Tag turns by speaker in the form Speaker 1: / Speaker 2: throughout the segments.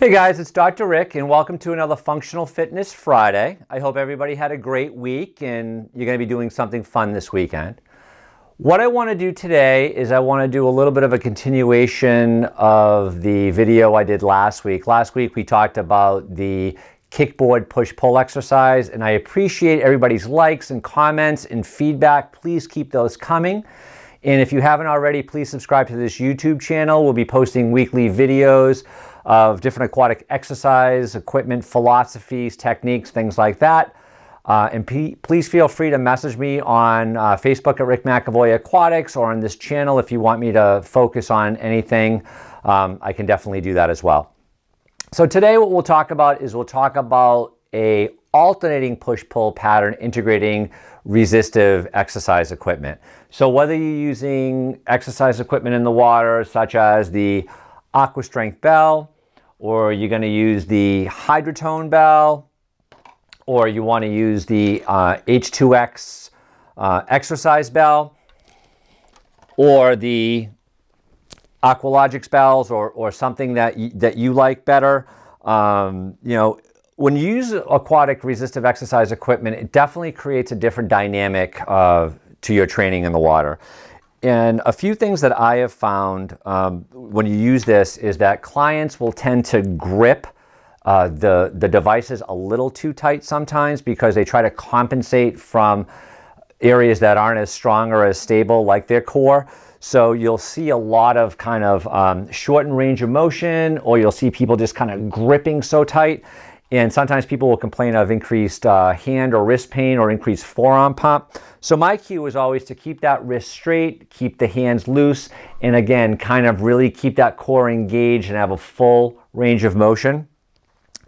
Speaker 1: Hey guys, it's Dr. Rick and welcome to another Functional Fitness Friday. I hope everybody had a great week and you're going to be doing something fun this weekend. What I want to do today is I want to do a little bit of a continuation of the video I did last week. Last week we talked about the kickboard push-pull exercise, and I appreciate everybody's likes and comments and feedback. Please keep those coming. And if you haven't already, please subscribe to this YouTube channel. We'll be posting weekly videos of different aquatic exercise, equipment, philosophies, techniques, things like that. And please feel free to message me on Facebook at Rick McAvoy Aquatics, or on this channel if you want me to focus on anything. I can definitely do that as well. So today what we'll talk about is a alternating push-pull pattern integrating resistive exercise equipment. So whether you're using exercise equipment in the water, such as the Aqua Strength Bell, or you're going to use the Hydrotone Bell, or you want to use the H2X Exercise Bell, or the Aqualogics bells, or something that you like better. When you use aquatic resistive exercise equipment, it definitely creates a different dynamic to your training in the water. And a few things that I have found when you use this is that clients will tend to grip the devices a little too tight sometimes, because they try to compensate from areas that aren't as strong or as stable, like their core. So you'll see a lot of kind of shortened range of motion, or you'll see people just kind of gripping so tight. And sometimes people will complain of increased hand or wrist pain or increased forearm pump. So my cue is always to keep that wrist straight, keep the hands loose, and again, kind of really keep that core engaged and have a full range of motion.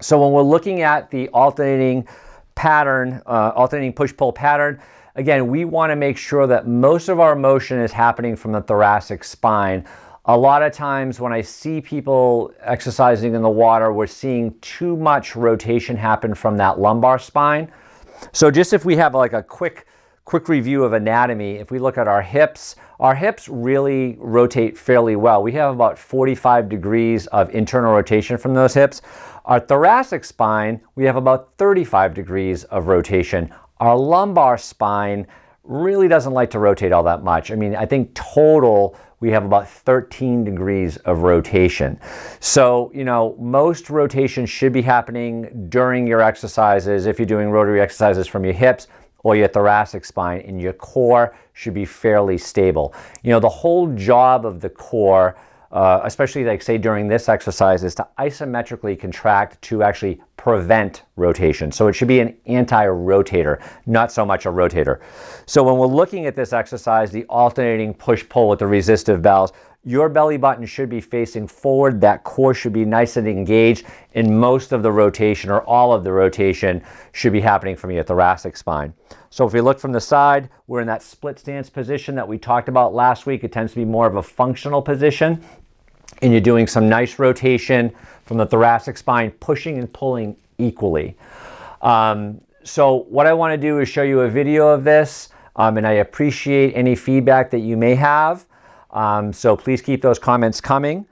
Speaker 1: So when we're looking at the alternating pattern, alternating push-pull pattern, again, we want to make sure that most of our motion is happening from the thoracic spine. A lot of times when I see people exercising in the water, we're seeing too much rotation happen from that lumbar spine. So just if we have like a quick review of anatomy, if we look at our hips really rotate fairly well. We have about 45 degrees of internal rotation from those hips. Our thoracic spine, we have about 35 degrees of rotation. Our lumbar spine really doesn't like to rotate all that much. I mean, I think total we have about 13 degrees of rotation. So, most rotation should be happening during your exercises. If you're doing rotary exercises from your hips or your thoracic spine, and your core should be fairly stable. The whole job of the core, especially like say during this exercise, is to isometrically contract to actually prevent rotation. So it should be an anti-rotator, not so much a rotator. So when we're looking at this exercise, the alternating push-pull with the resistive bells, your belly button should be facing forward, that core should be nice and engaged, and most of the rotation, or all of the rotation, should be happening from your thoracic spine. So if we look from the side, we're in that split stance position that we talked about last week. It tends to be more of a functional position, and you're doing some nice rotation from the thoracic spine, pushing and pulling equally. So what I want to do is show you a video of this, and I appreciate any feedback that you may have. So please keep those comments coming.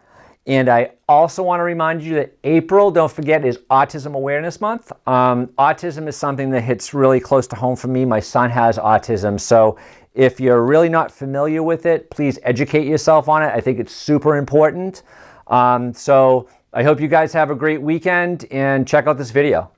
Speaker 1: And I also want to remind you that April, don't forget, is Autism Awareness Month. Autism is something that hits really close to home for me. My son has autism, so if you're really not familiar with it, please educate yourself on it. I think it's super important. So I hope you guys have a great weekend, and check out this video.